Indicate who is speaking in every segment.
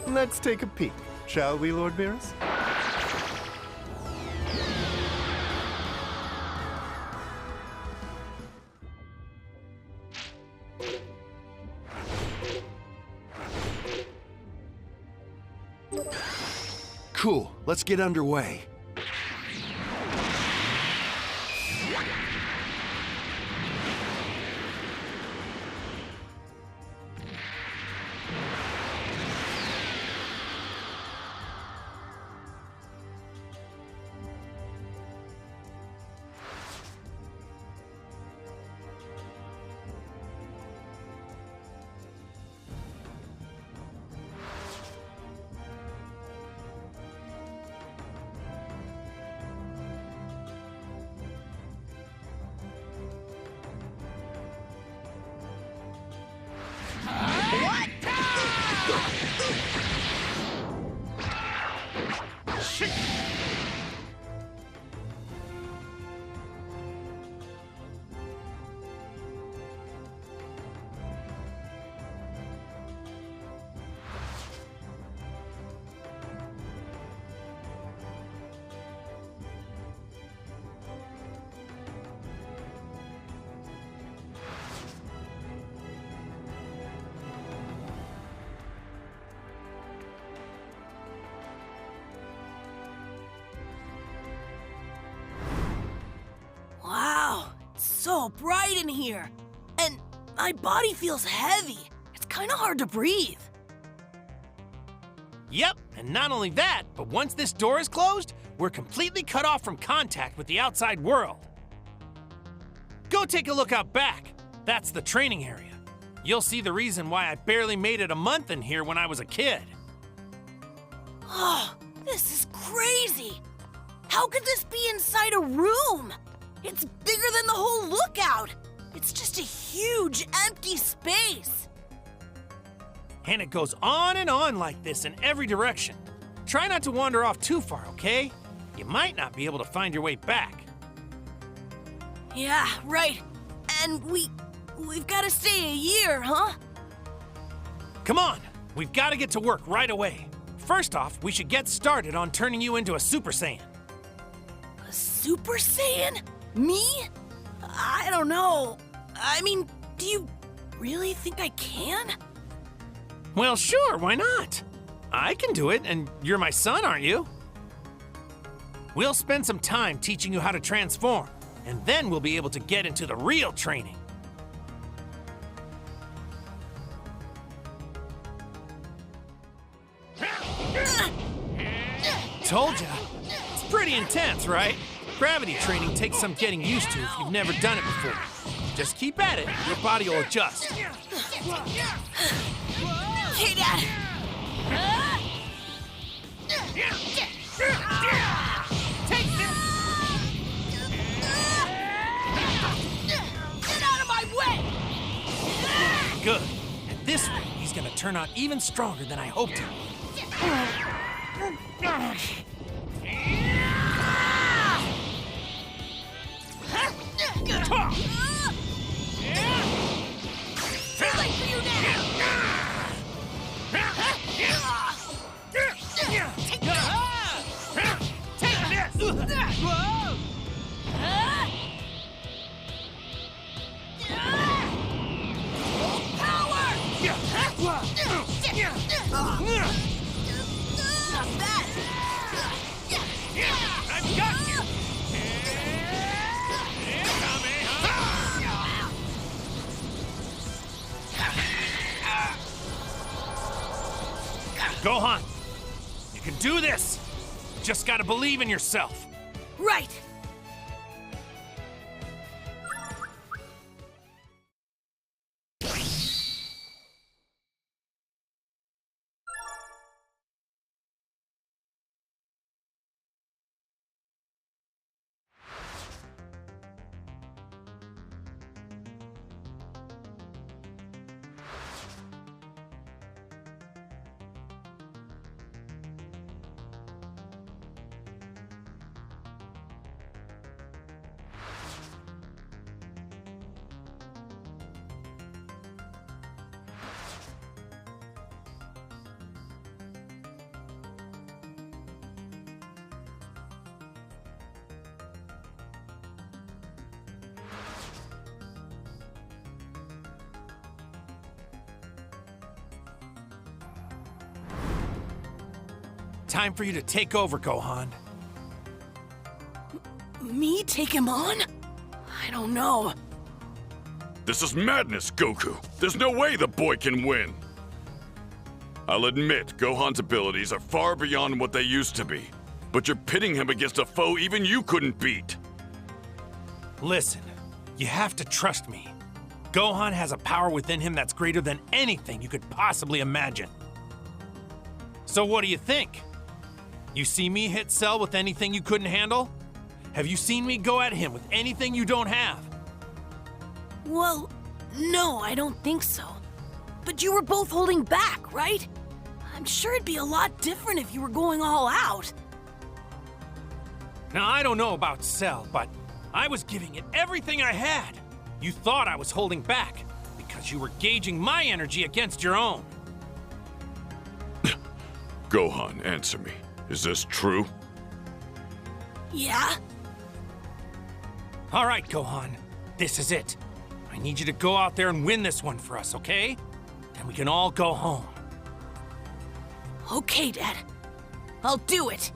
Speaker 1: Let's take a peek, shall we, Lord Beerus?
Speaker 2: Cool, let's get underway.
Speaker 3: Wow, it's so bright in here. And my body feels heavy. It's kind of hard to breathe.
Speaker 4: Yep, and not only that, but once this door is closed, we're completely cut off from contact with the outside world. Go take a look out back. That's the training area. You'll see the reason why I barely made it a month in here when I was a kid.
Speaker 3: Oh, this is crazy. How could this be inside a room? It's bigger than the whole lookout. It's just a huge empty space.
Speaker 4: And it goes on and on like this in every direction. Try not to wander off too far, okay? You might not be able to find your way back.
Speaker 3: Yeah, right. And we've got to stay a year, huh?
Speaker 4: Come on, we've got to get to work right away. First off, we should get started on turning you into a Super Saiyan.
Speaker 3: A Super Saiyan? Me? I don't know. I mean, do you really think I can?
Speaker 4: Well, sure, why not? I can do it, and you're my son, aren't you? We'll spend some time teaching you how to transform, and then we'll be able to get into the real training. Told ya. It's pretty intense, right? Gravity training takes some getting used to if you've never done it before. Just keep at it, your body will adjust.
Speaker 3: Hey, Dad!
Speaker 4: Take this!
Speaker 3: Get out of my way!
Speaker 4: Good. At this rate, he's gonna turn out even stronger than I hoped he would.
Speaker 3: Too late for you now!
Speaker 4: Take this!
Speaker 3: Power! Not bad!
Speaker 4: I've got you! Gohan, you can do this! You just gotta believe in yourself.
Speaker 3: Right!
Speaker 4: Time for you to take over, Gohan.
Speaker 3: Me take him on? I don't know.
Speaker 5: This is madness, Goku. There's no way the boy can win. I'll admit, Gohan's abilities are far beyond what they used to be. But you're pitting him against a foe even you couldn't beat.
Speaker 4: Listen, you have to trust me. Gohan has a power within him that's greater than anything you could possibly imagine. So what do you think? You see me hit Cell with anything you couldn't handle? Have you seen me go at him with anything you don't have?
Speaker 3: Well, no, I don't think so. But you were both holding back, right? I'm sure it'd be a lot different if you were going all out.
Speaker 4: Now, I don't know about Cell, but I was giving it everything I had. You thought I was holding back because you were gauging my energy against your own.
Speaker 5: Gohan, answer me. Is this true?
Speaker 3: Yeah?
Speaker 4: All right, Gohan, this is it. I need you to go out there and win this one for us, okay? Then we can all go home.
Speaker 3: Okay, Dad. I'll do it.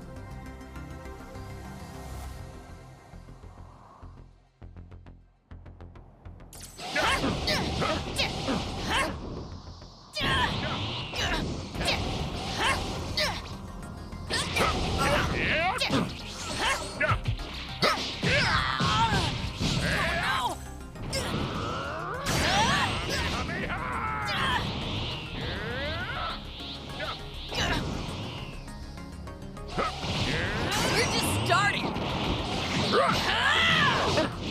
Speaker 3: We're just starting.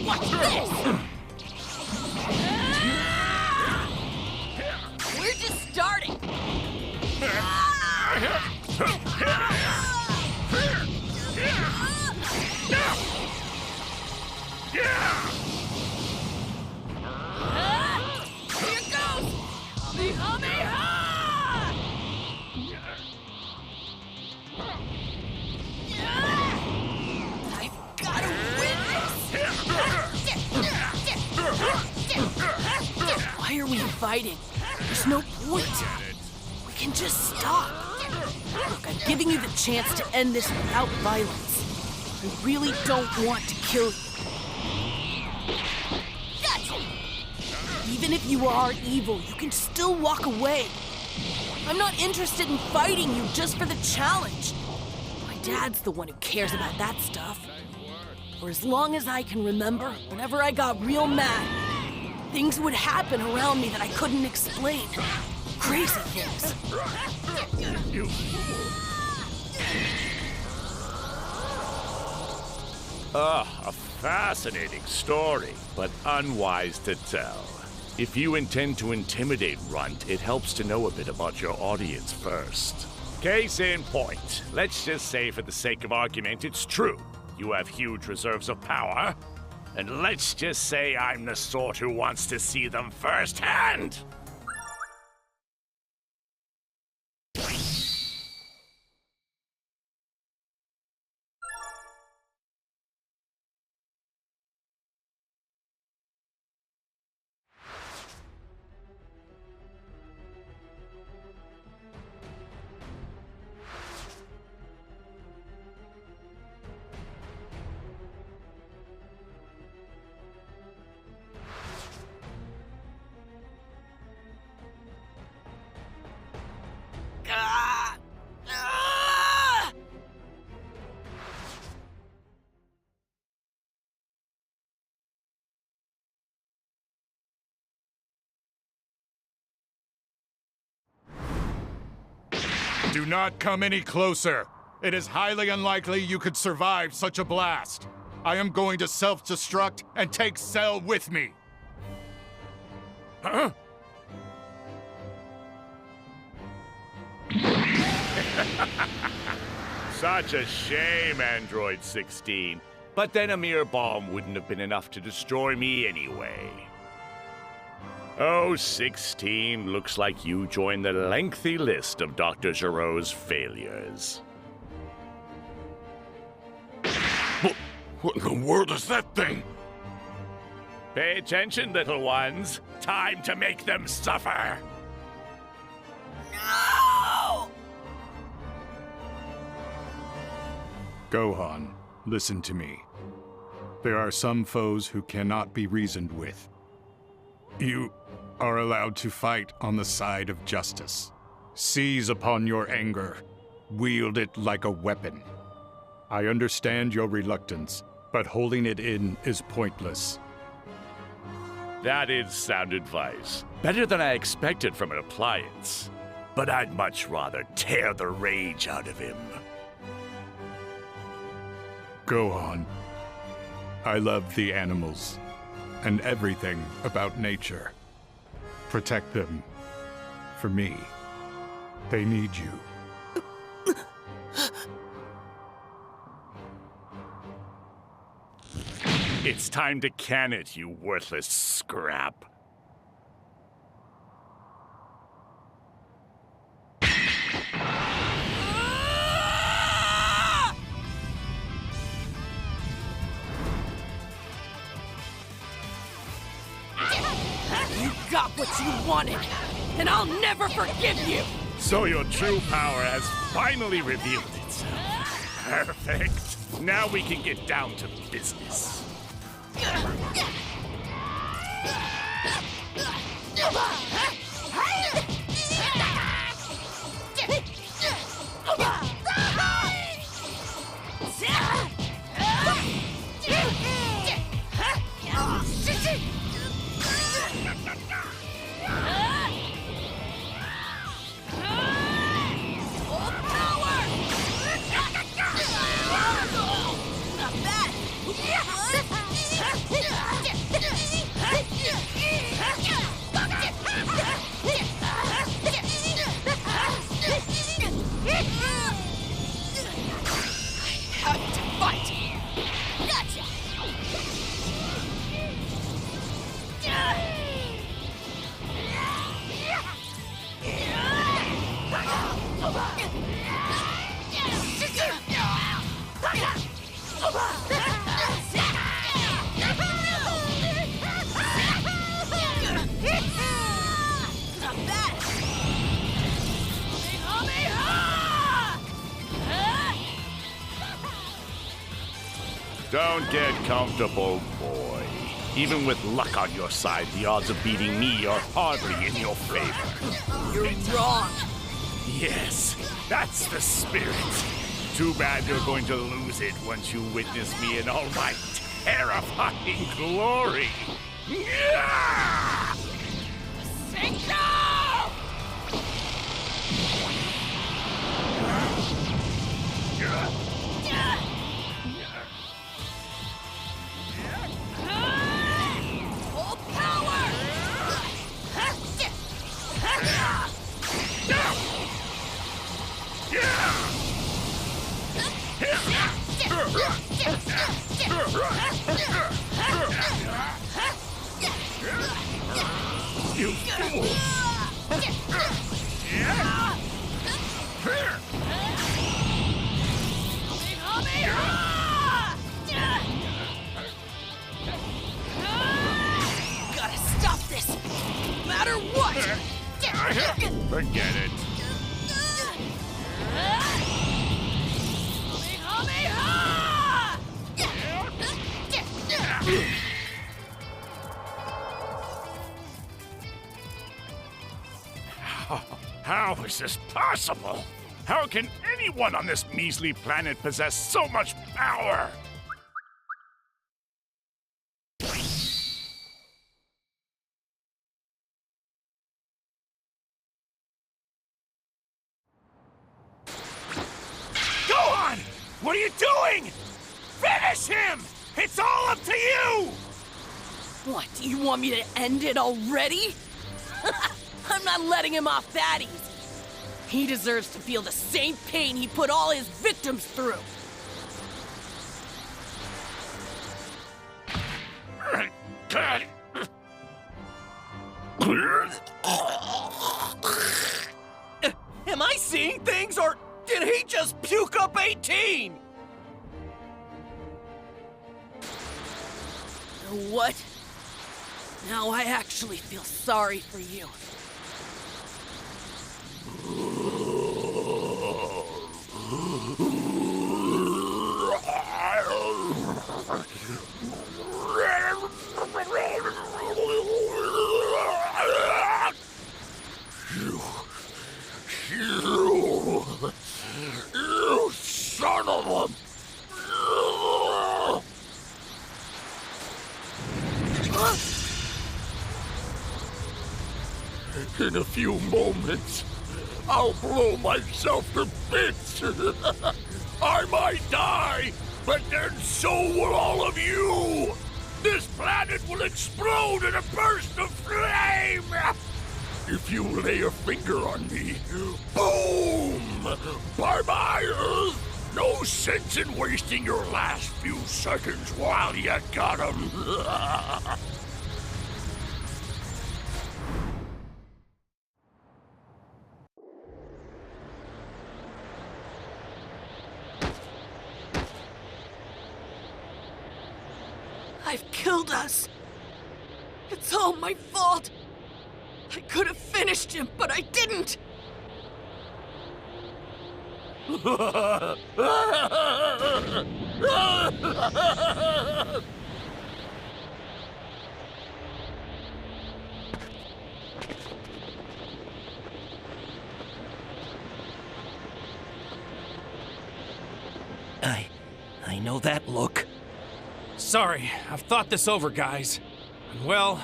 Speaker 3: Watch this. We're just starting. Here it goes. Kamehameha! I've gotta win this! Why are we fighting? There's no point. We can just stop. Look, I'm giving you the chance to end this without violence. I really don't want to kill you. Gotcha! Even if you are evil, you can still walk away. I'm not interested in fighting you just for the challenge. My dad's the one who cares about that stuff. For as long as I can remember, whenever I got real mad, things would happen around me that I couldn't explain. Crazy things.
Speaker 6: A fascinating story, but unwise to tell. If you intend to intimidate Runt, it helps to know a bit about your audience first. Case in point, let's just say for the sake of argument it's true. You have huge reserves of power, and let's just say I'm the sort who wants to see them firsthand.
Speaker 7: Do not come any closer. It is highly unlikely you could survive such a blast. I am going to self-destruct and take Cell with me.
Speaker 6: Huh? Such a shame, Android 16. But then a mere bomb wouldn't have been enough to destroy me anyway. Oh, 16, looks like you joined the lengthy list of Dr. Giroux's failures.
Speaker 5: What in the world is that thing?
Speaker 6: Pay attention, little ones. Time to make them suffer.
Speaker 3: No!
Speaker 7: Gohan, listen to me. There are some foes who cannot be reasoned with. You are allowed to fight on the side of justice. Seize upon your anger. Wield it like a weapon. I understand your reluctance, but holding it in is pointless.
Speaker 6: That is sound advice. Better than I expected from an appliance. But I'd much rather tear the rage out of him.
Speaker 7: Gohan, I love the animals and everything about nature. Protect them. For me. They need you.
Speaker 6: It's time to can it, you worthless scrap.
Speaker 3: You got what you wanted, and I'll never forgive you!
Speaker 6: So your true power has finally revealed itself. Perfect. Now we can get down to business. Don't get comfortable, boy. Even with luck on your side, the odds of beating me are hardly in your favor.
Speaker 3: You're wrong.
Speaker 6: Yes, that's the spirit. Too bad you're going to lose it once you witness me in all my terrifying glory. You fool!
Speaker 3: Gotta stop this, no matter what!
Speaker 6: Forget it. How is this possible? How can anyone on this measly planet possess so much power? Gohan! What are you doing? Finish him! It's all up to you!
Speaker 3: What, do you want me to end it already? I'm not letting him off that easy. He deserves to feel the same pain he put all his victims through.
Speaker 4: Am I seeing things, or did he just puke up 18?
Speaker 3: What? Now I actually feel sorry for you.
Speaker 6: You son of a... In a few moments, I'll blow myself to bits. I might die, but then so will all of you. This planet will explode in a burst of flame. If you lay a finger on me, boom! Bye-bye, Earth. No sense in wasting your last few seconds while you got 'em.
Speaker 3: I've killed us. It's all my fault. I could have finished him, but I didn't.
Speaker 4: I know that look. Sorry, I've thought this over, guys. And well,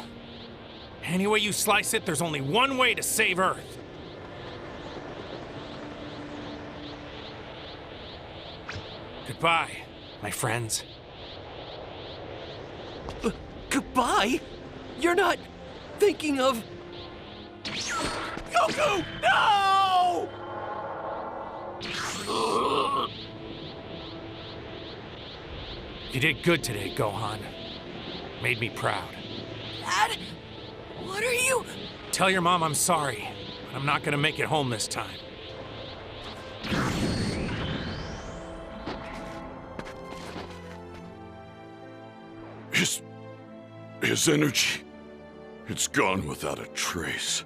Speaker 4: any way you slice it, there's only one way to save Earth. Goodbye, my friends.
Speaker 8: Goodbye? You're not thinking of... Goku! No!
Speaker 4: You did good today, Gohan. Made me proud.
Speaker 3: Dad? What are you...
Speaker 4: Tell your mom I'm sorry, but I'm not gonna make it home this time.
Speaker 5: His energy, it's gone without a trace.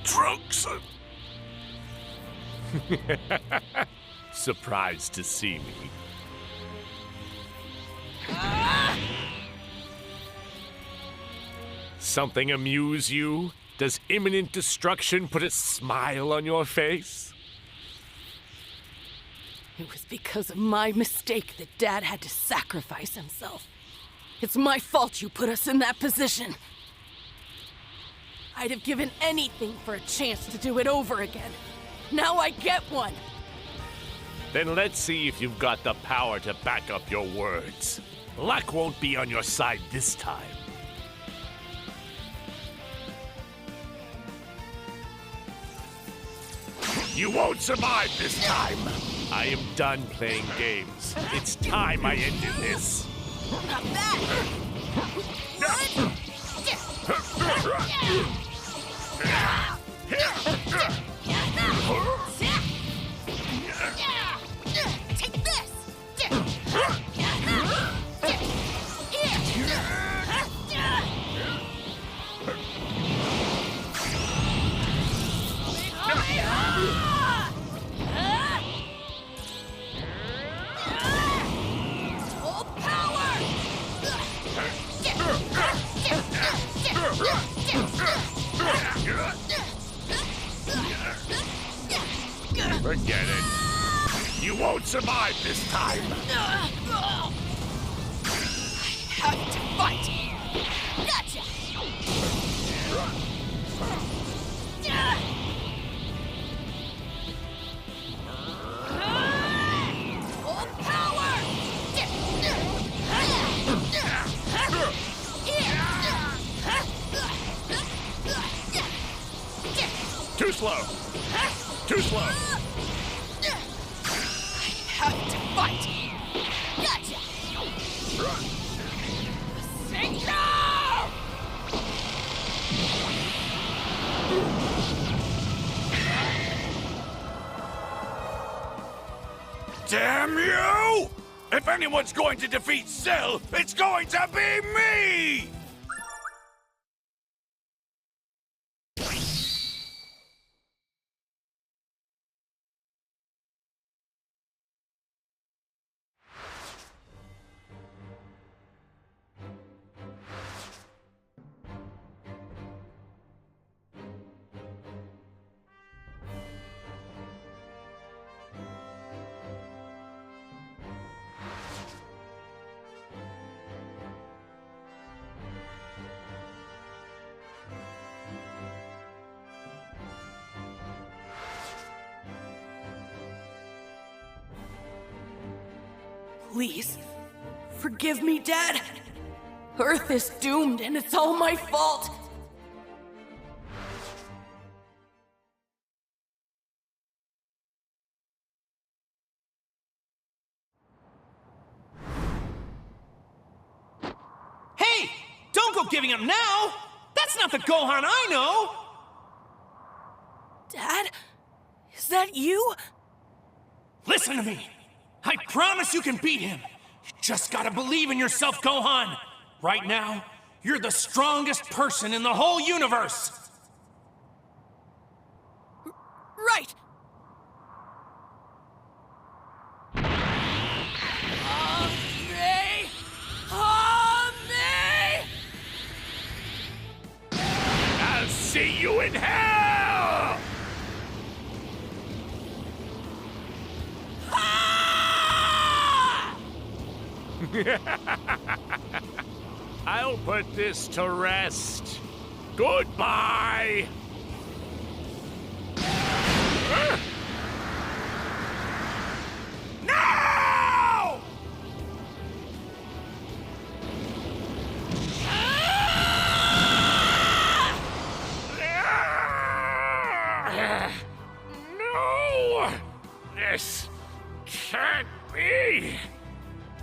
Speaker 5: Trunks.
Speaker 6: Surprised to see me. Something amuse you? Does imminent destruction put a smile on your face?
Speaker 3: It was because of my mistake that Dad had to sacrifice himself. It's my fault you put us in that position. I'd have given anything for a chance to do it over again. Now I get one.
Speaker 6: Then let's see if you've got the power to back up your words. Luck won't be on your side this time. You won't survive this time! I am done playing games. It's time I ended this.
Speaker 3: Not that! What? Take this! Full power!
Speaker 6: Forget it. You won't survive this time.
Speaker 3: I have to fight! Gotcha! Full power!
Speaker 6: Too slow. Too slow.
Speaker 3: Have to fight. Gotcha.
Speaker 5: Damn you! If anyone's going to defeat Cell, it's going to be me!
Speaker 3: Please, forgive me, Dad. Earth is doomed, and it's all my fault.
Speaker 4: Hey! Don't go giving up now! That's not the Gohan I know!
Speaker 3: Dad? Is that you?
Speaker 4: Listen to me! I promise you can beat him! You just gotta believe in yourself, Gohan! Right now, you're the strongest person in the whole universe!
Speaker 3: Right!
Speaker 6: I'll see you in hell! I'll put this to rest. Goodbye! No! No! This can't be!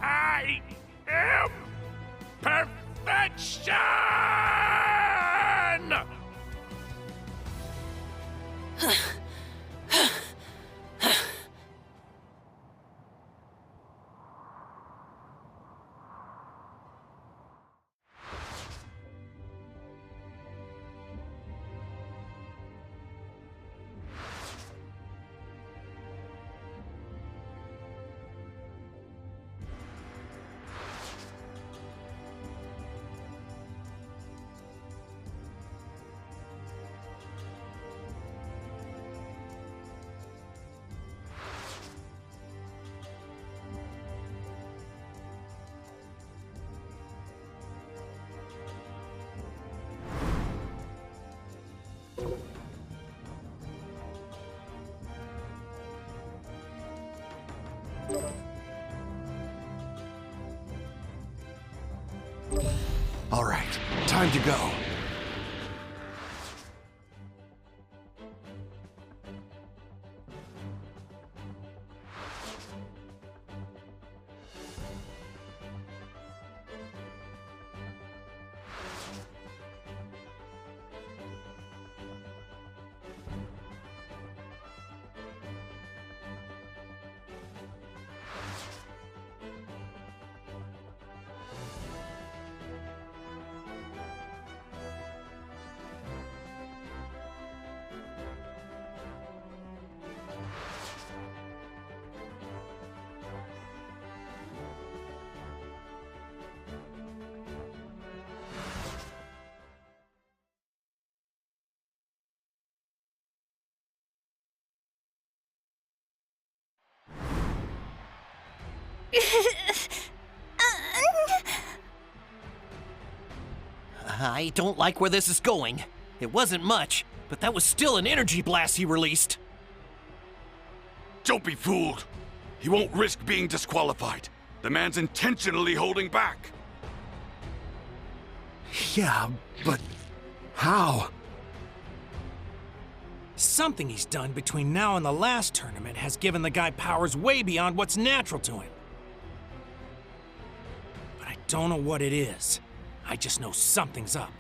Speaker 6: I am perfection!
Speaker 2: All right, time to go.
Speaker 8: I don't like where this is going. It wasn't much, but that was still an energy blast he released.
Speaker 5: Don't be fooled. He won't risk being disqualified. The man's intentionally holding back.
Speaker 2: Yeah, but how?
Speaker 4: something he's done between now and the last tournament has given the guy powers way beyond what's natural to him. But I don't know what it is. I just know something's up.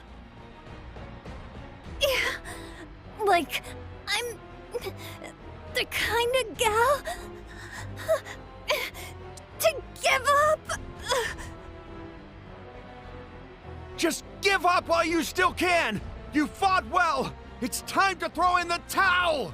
Speaker 9: Yeah, like, I'm the kind of gal to give up.
Speaker 2: Just give up while you still can! You fought well! It's time to throw in the towel!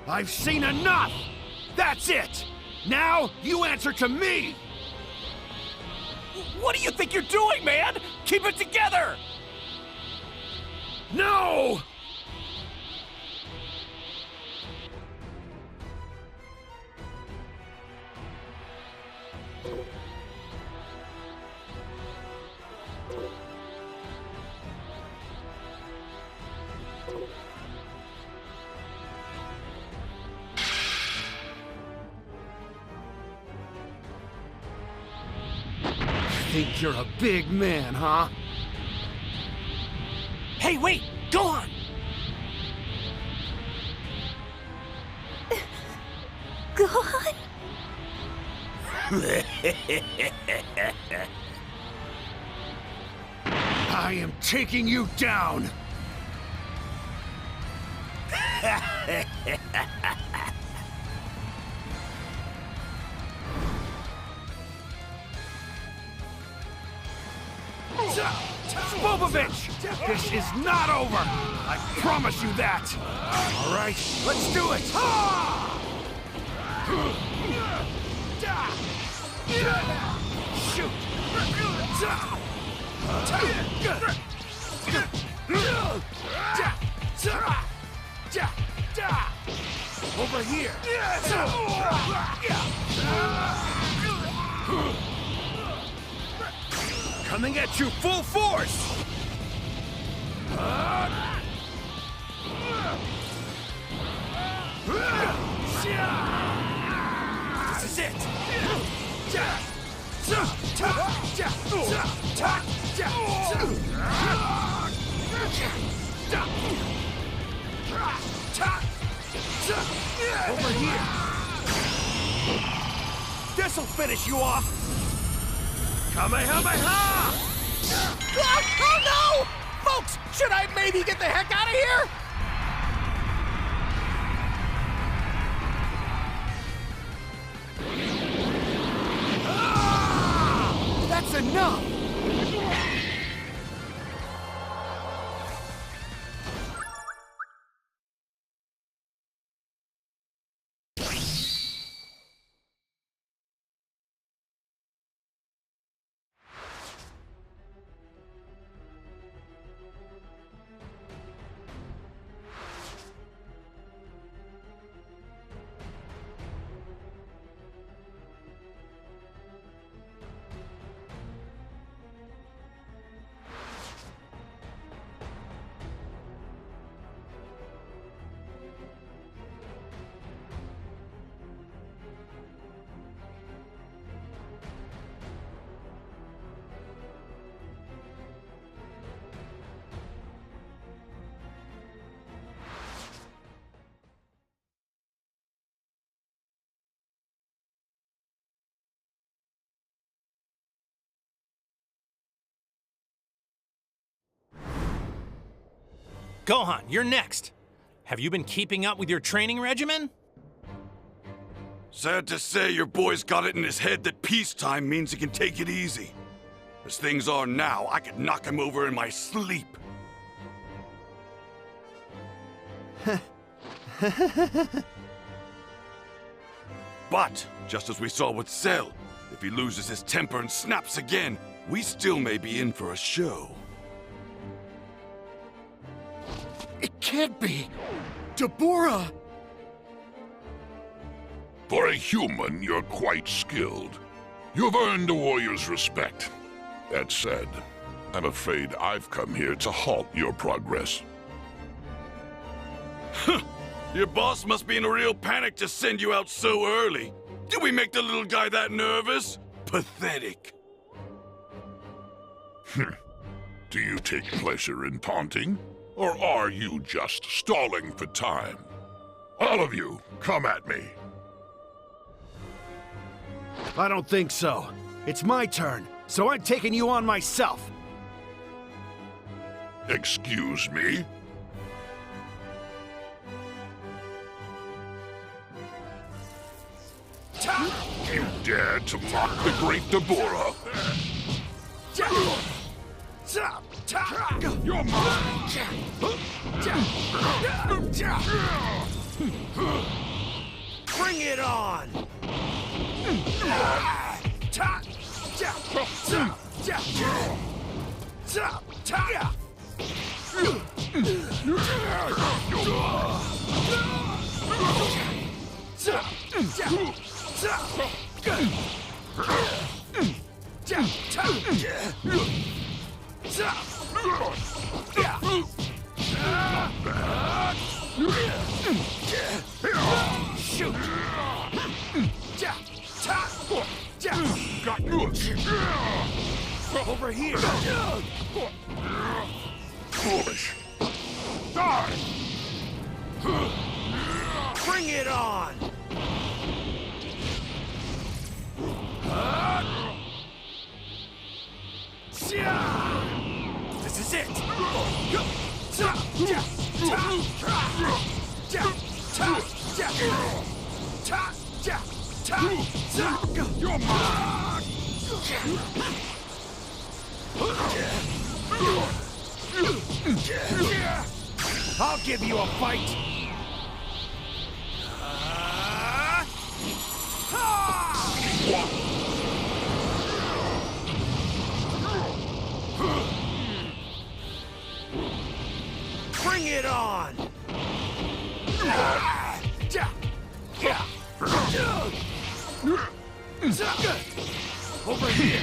Speaker 2: I've seen enough! That's it! Now, you answer to me!
Speaker 6: What do you think you're doing, man? Keep it together!
Speaker 2: No! Think you're a big man, huh?
Speaker 4: Hey, wait! Gohan!
Speaker 9: Gohan?
Speaker 2: I am taking you down! Bobovich! This is not over! I promise you that! All right, let's do it! Shoot! Over here! Coming at you full force! This is it! Over here! This'll finish you off! Kamehameha!
Speaker 8: Oh no! Folks, should I maybe get the heck out of here?
Speaker 2: That's enough!
Speaker 4: Gohan, you're next. Have you been keeping up with your training regimen?
Speaker 5: Sad to say, your boy's got it in his head that peacetime means he can take it easy. As things are now, I could knock him over in my sleep. But, just as we saw with Cell, if he loses his temper and snaps again, we still may be in for a show.
Speaker 2: It can't be! Deborah!
Speaker 10: For a human, you're quite skilled. You've earned a warrior's respect. That said, I'm afraid I've come here to halt your progress.
Speaker 5: Your boss must be in a real panic to send you out so early. Did we make the little guy that nervous? Pathetic.
Speaker 10: Do you take pleasure in taunting? Or are you just stalling for time? All of you, come at me.
Speaker 2: I don't think so. It's my turn, so I'm taking you on myself.
Speaker 10: Excuse me? You dare to mock the great Deborah? You're mine!
Speaker 2: Bring it on! Shoot! Over here!
Speaker 10: Foolish! Die!
Speaker 2: Bring it on! This is it!
Speaker 10: You're mine!
Speaker 2: I'll give you a fight! Bring it on! Over here!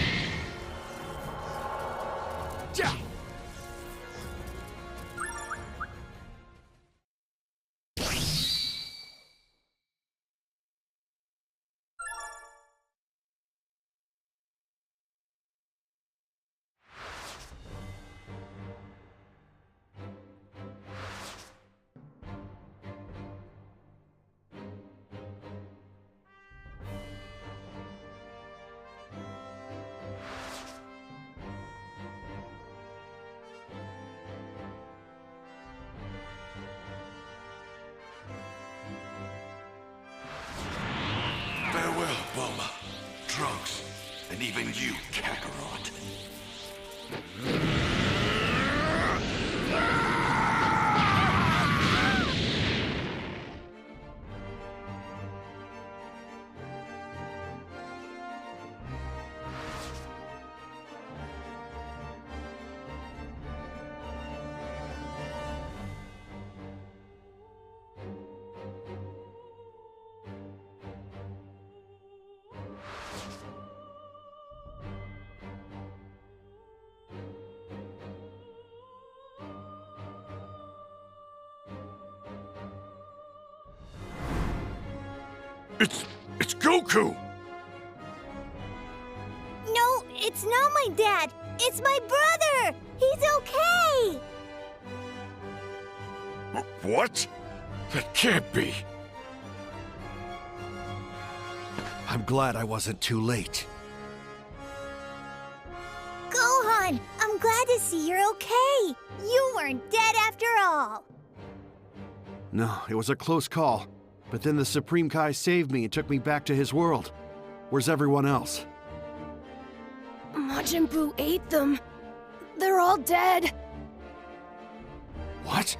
Speaker 5: Farewell, Bulma, Trunks, and even you, Kakarot. It's Goku!
Speaker 9: No, it's not my dad. It's my brother. He's okay.
Speaker 5: What? That can't be.
Speaker 2: I'm glad I wasn't too late.
Speaker 9: Gohan, I'm glad to see you're okay. You weren't dead after all.
Speaker 2: No, it was a close call. But then the Supreme Kai saved me and took me back to his world. Where's everyone else?
Speaker 9: Majin Buu ate them. They're all dead.
Speaker 2: What?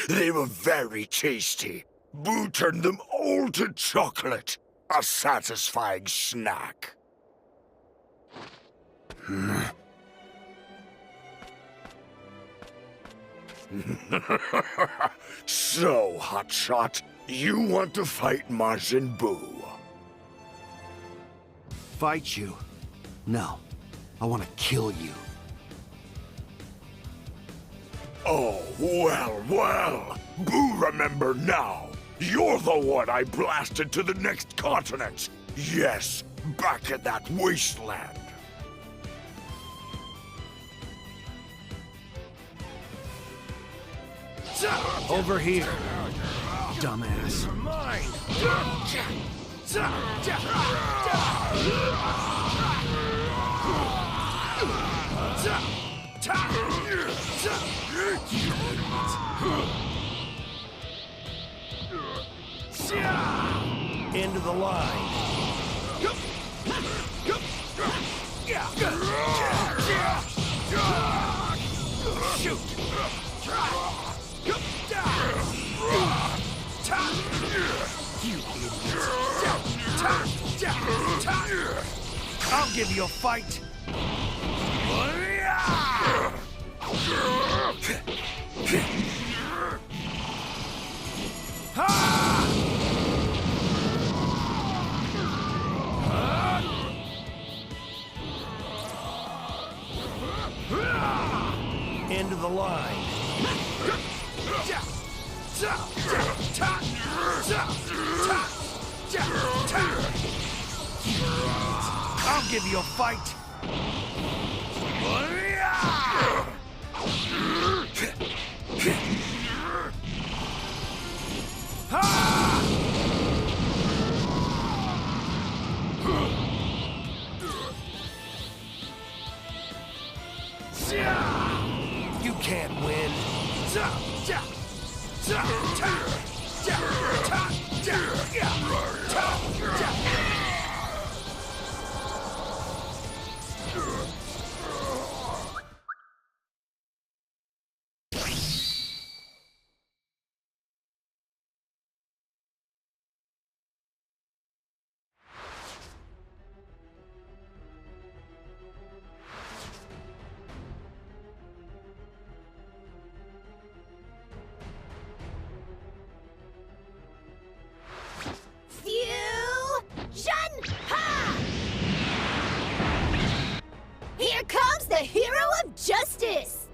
Speaker 11: They were very tasty. Boo turned them all to chocolate. A satisfying snack. So, Hotshot, you want to fight Majin Buu?
Speaker 2: Fight you? No. I want to kill you.
Speaker 11: Oh, well. Boo, remember now. You're the one I blasted to the next continent. Yes, back in that wasteland.
Speaker 2: Over here, dumbass. Into the line. Shoot! I'll give you a fight. Into the line. I'll give you a fight. You can't win.
Speaker 9: Here comes the hero of justice!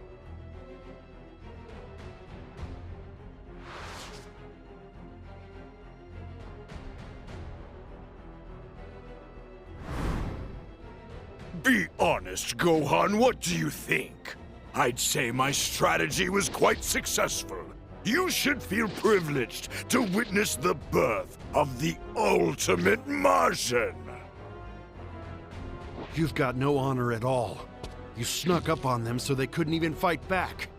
Speaker 11: Be honest, Gohan, what do you think? I'd say my strategy was quite successful. You should feel privileged to witness the birth of the ultimate Martian.
Speaker 2: You've got no honor at all. You snuck up on them so they couldn't even fight back.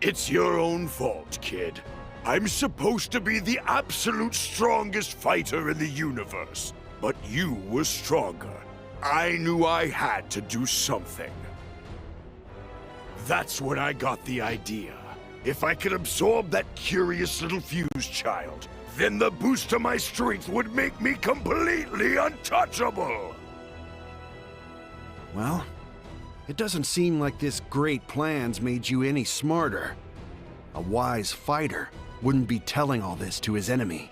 Speaker 11: It's your own fault, kid. I'm supposed to be the absolute strongest fighter in the universe, but you were stronger. I knew I had to do something. That's when I got the idea. If I could absorb that curious little fuse child, then the boost to my strength would make me completely untouchable!
Speaker 2: Well, it doesn't seem like this great plan's made you any smarter. A wise fighter wouldn't be telling all this to his enemy.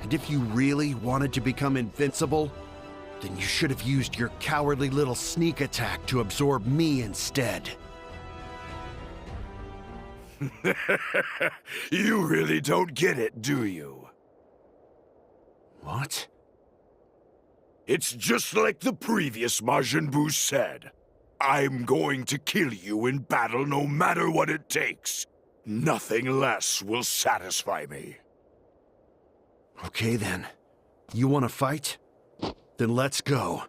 Speaker 2: And if you really wanted to become invincible, then you should have used your cowardly little sneak attack to absorb me instead.
Speaker 11: You really don't get it, do you?
Speaker 2: What?
Speaker 11: It's just like the previous Majin Buu said. I'm going to kill you in battle no matter what it takes. Nothing less will satisfy me.
Speaker 2: Okay then. You want to fight? Then let's go.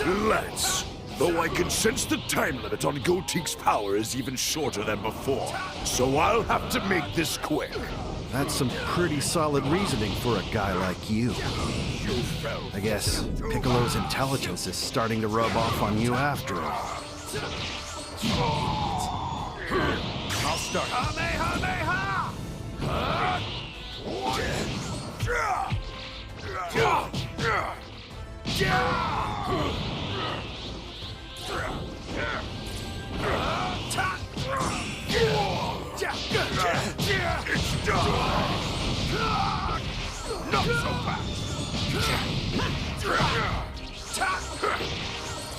Speaker 11: Let's. Though I can sense the time limit on Goteek's power is even shorter than before, so I'll have to make this quick.
Speaker 2: That's some pretty solid reasoning for a guy like you. I guess Piccolo's intelligence is starting to rub off on you after all.
Speaker 4: I'll start.
Speaker 11: It's done! Not so fast!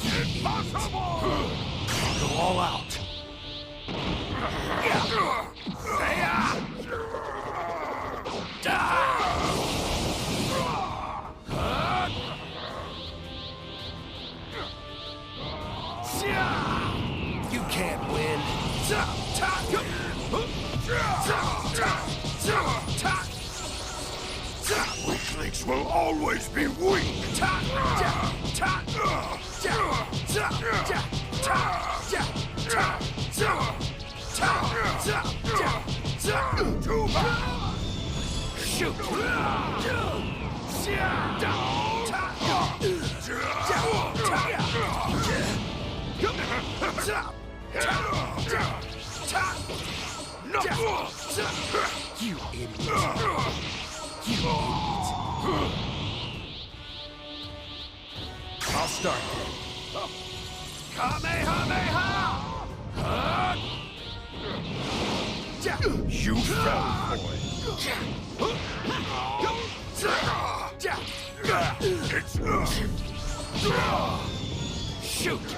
Speaker 11: Impossible! Go all out.
Speaker 8: You can't win.
Speaker 11: Weaklings will always be weak.
Speaker 8: You idiot. I'll start then.
Speaker 11: Kamehameha! You fell for it. Shoot!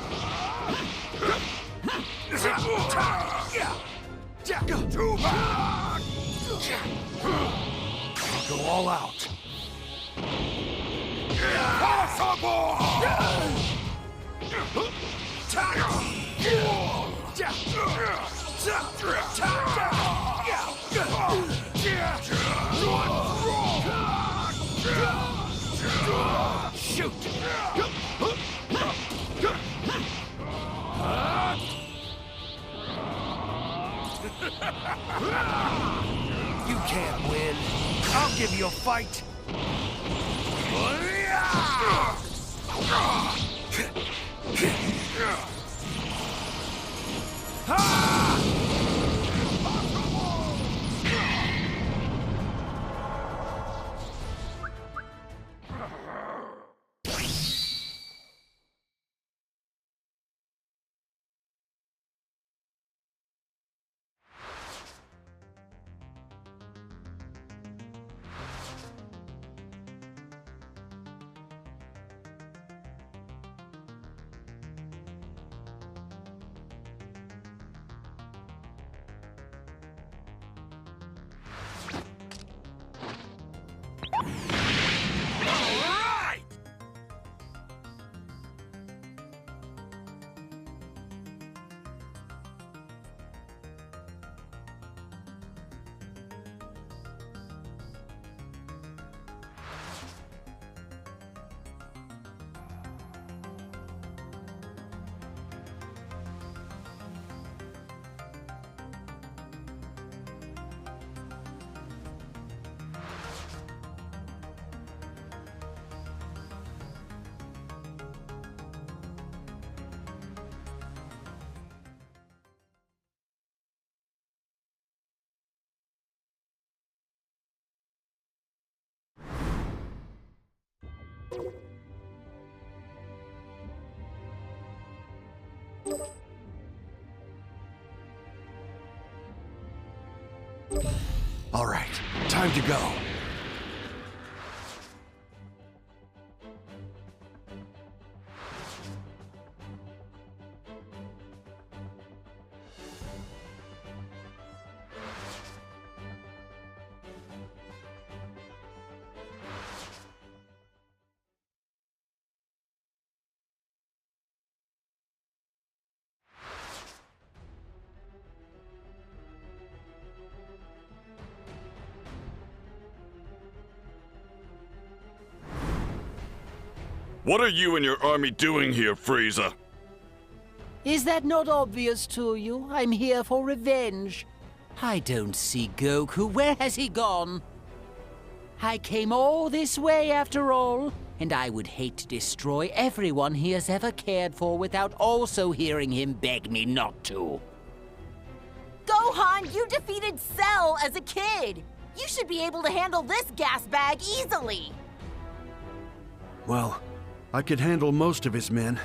Speaker 11: Too bad! Go all out. Impossible! Shoot!
Speaker 8: You can't win. I'll give you a fight.
Speaker 2: All right, time to go.
Speaker 5: What are you and your army doing here, Frieza?
Speaker 12: Is that not obvious to you? I'm here for revenge. I don't see Goku. Where has he gone? I came all this way after all, and I would hate to destroy everyone he has ever cared for without also hearing him beg me not to.
Speaker 3: Gohan, you defeated Cell as a kid. You should be able to handle this gas bag easily.
Speaker 2: Well, I could handle most of his men,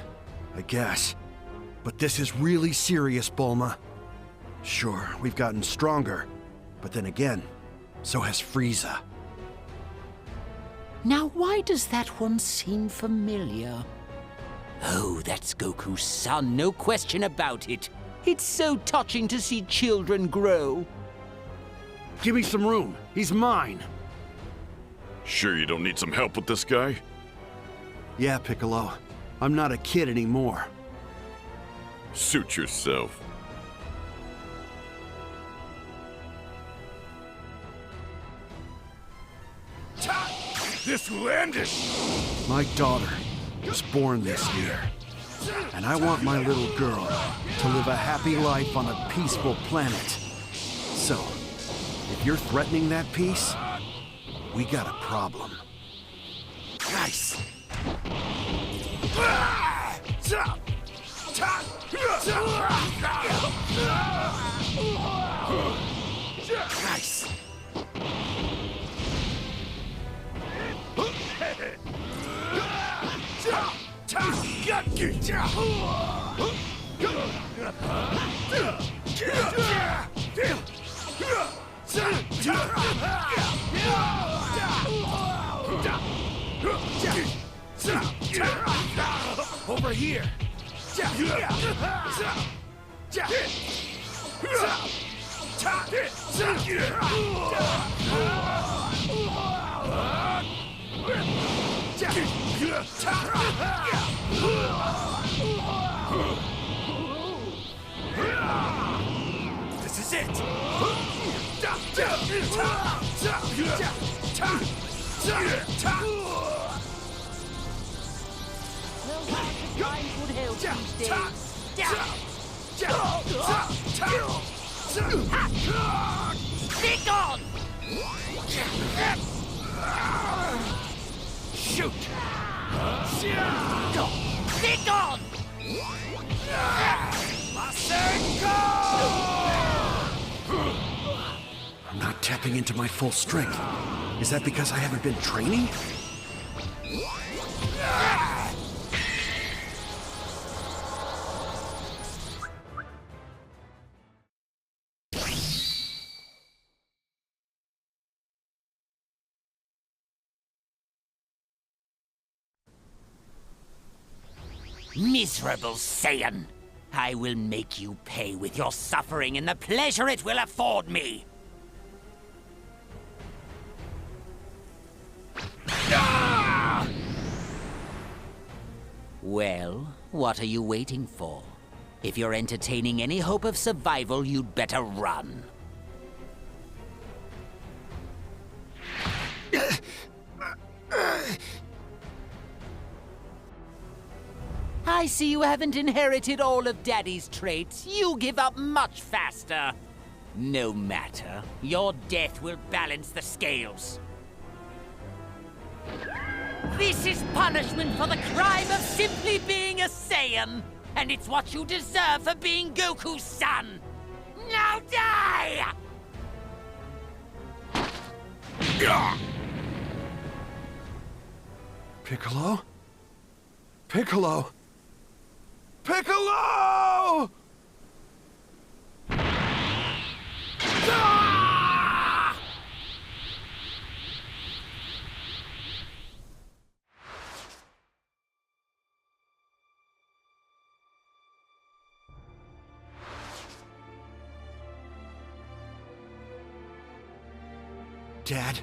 Speaker 2: I guess. But this is really serious, Bulma. Sure, we've gotten stronger, but then again, so has Frieza.
Speaker 12: Now, why does that one seem familiar? Oh, that's Goku's son, no question about it. It's so touching to see children grow.
Speaker 2: Give me some room. He's mine.
Speaker 5: Sure you don't need some help with this guy?
Speaker 2: Yeah, Piccolo. I'm not a kid anymore.
Speaker 5: Suit yourself.
Speaker 11: This will end it!
Speaker 2: My daughter was born this year, and I want my little girl to live a happy life on a peaceful planet. So, if you're threatening that peace, we got a problem.
Speaker 11: Nice! Nice! Over here! This is it!
Speaker 12: Time would help these days. Be gone!
Speaker 11: Shoot!
Speaker 12: Be gone!
Speaker 2: I'm not tapping into my full strength. Is that because I haven't been training?
Speaker 12: Miserable Saiyan! I will make you pay with your suffering and the pleasure it will afford me! Well, what are you waiting for? If you're entertaining any hope of survival, you'd better run. I see you haven't inherited all of Daddy's traits. You give up much faster. No matter. Your death will balance the scales. This is punishment for the crime of simply being a Saiyan. And it's what you deserve for being Goku's son. Now die!
Speaker 2: Piccolo? Piccolo? Piccolo! Dad,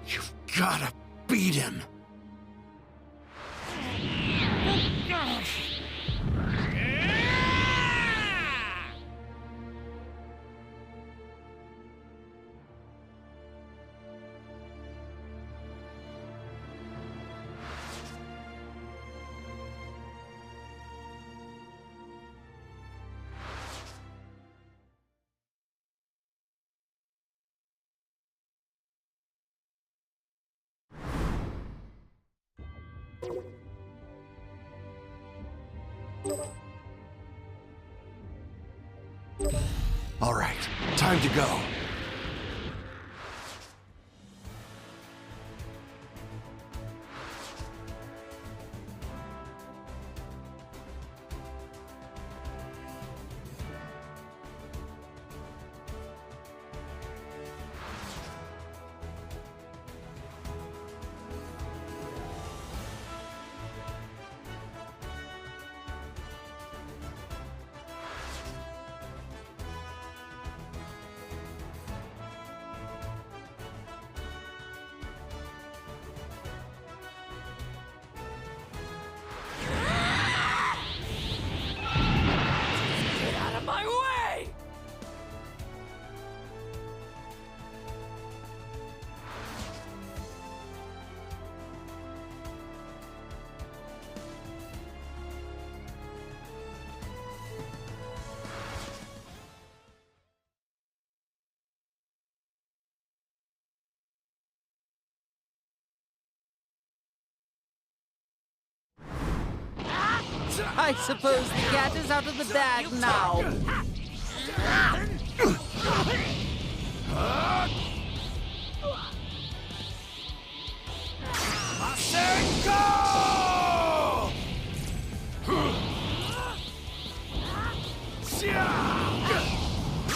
Speaker 2: you've gotta beat him. All right, time to go.
Speaker 12: I suppose the cat is out of the bag now.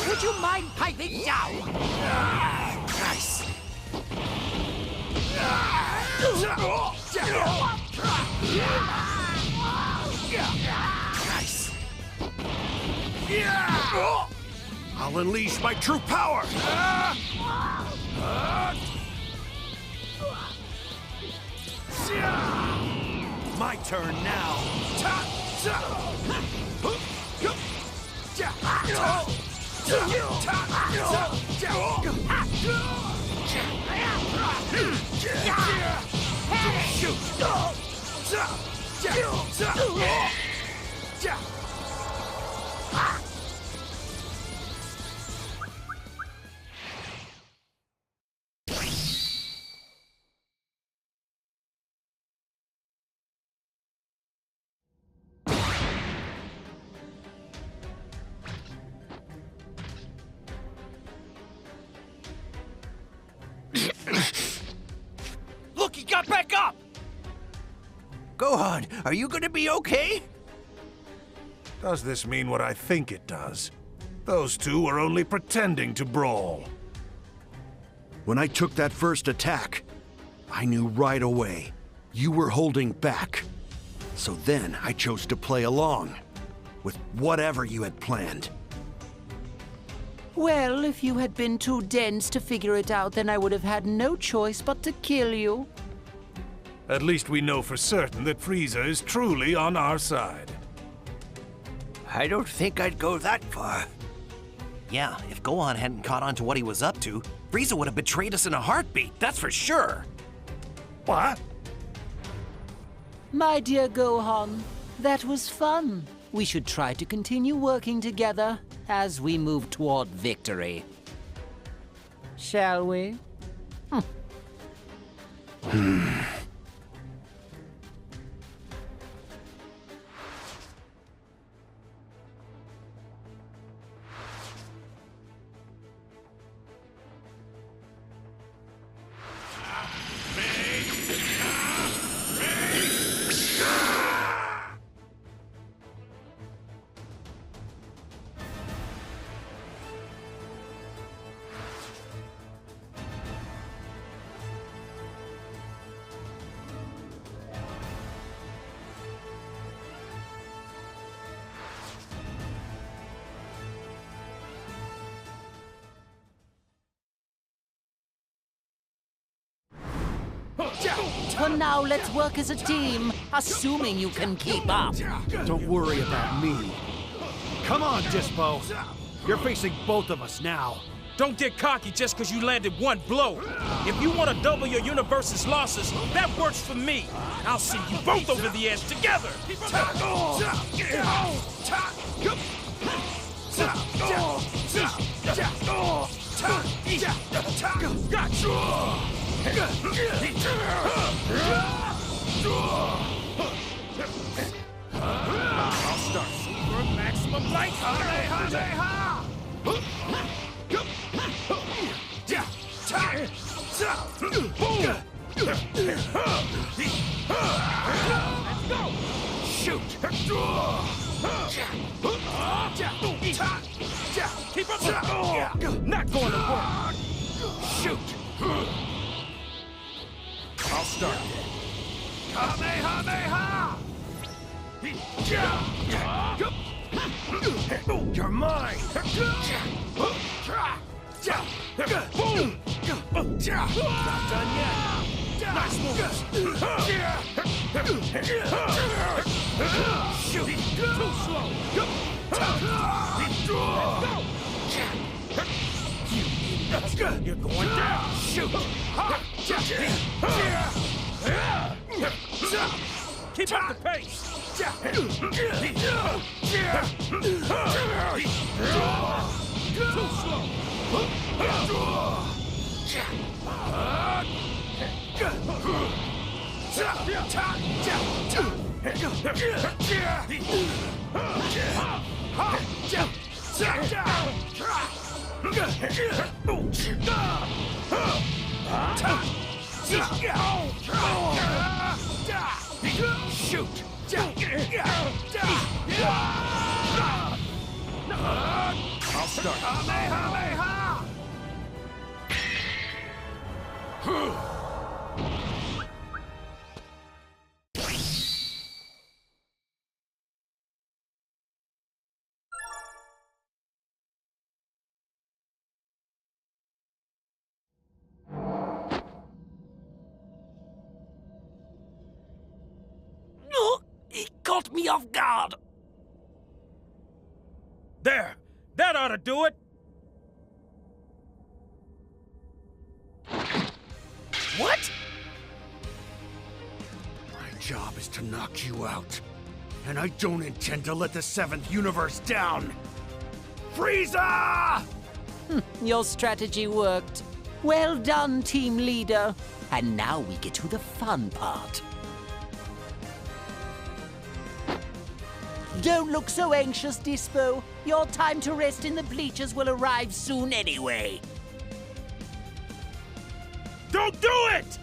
Speaker 3: Would you mind piping down?
Speaker 4: Nice. Nice.
Speaker 2: I'll unleash my true power! My turn now!
Speaker 8: Look, he got back up! Gohan, are you gonna be okay?
Speaker 11: Does this mean what I think it does? Those two are only pretending to brawl.
Speaker 2: When I took that first attack, I knew right away you were holding back. So then I chose to play along with whatever you had planned.
Speaker 12: Well, if you had been too dense to figure it out, then I would have had no choice but to kill you.
Speaker 11: At least we know for certain that Frieza is truly on our side.
Speaker 8: I don't think I'd go that far. Yeah, if Gohan hadn't caught on to what he was up to, Frieza would have betrayed us in a heartbeat, that's for sure.
Speaker 11: What?
Speaker 12: My dear Gohan, that was fun. We should try to continue working together as we move toward victory. Shall we? For now, let's work as a team, assuming you can keep up.
Speaker 2: Don't worry about me. Come on, Dispo. You're facing both of us now.
Speaker 13: Don't get cocky just because you landed one blow. If you want to double your universe's losses, that works for me. I'll see you both over the edge together. I'll start super maximum light. Let's go! Shoot! Keep up! Not going to work! Shoot! I'll start. Kamehameha! You're mine! Boom! Not done yet! Nice moves! Shoot! Too slow! Let's go! You're going down! Shoot! Keep up the pace! Too slow!
Speaker 11: Shoot! I'll start.
Speaker 3: He caught me off guard.
Speaker 13: There! That ought to do it!
Speaker 3: What?
Speaker 2: My job is to knock you out. And I don't intend to let the 7th universe down. Frieza!
Speaker 12: Your strategy worked. Well done, team leader. And now we get to the fun part. Don't look so anxious, Dispo. Your time to rest in the bleachers will arrive soon anyway.
Speaker 13: Don't do it!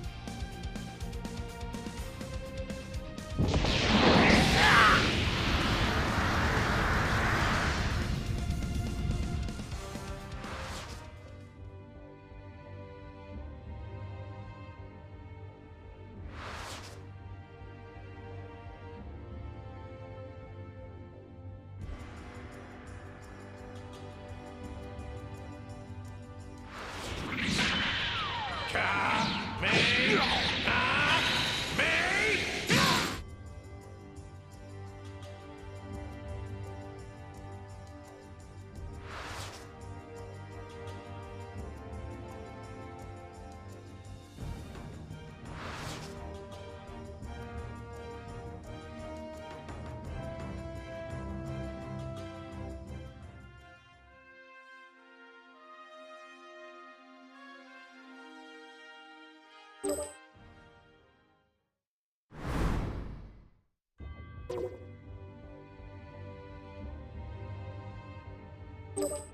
Speaker 9: You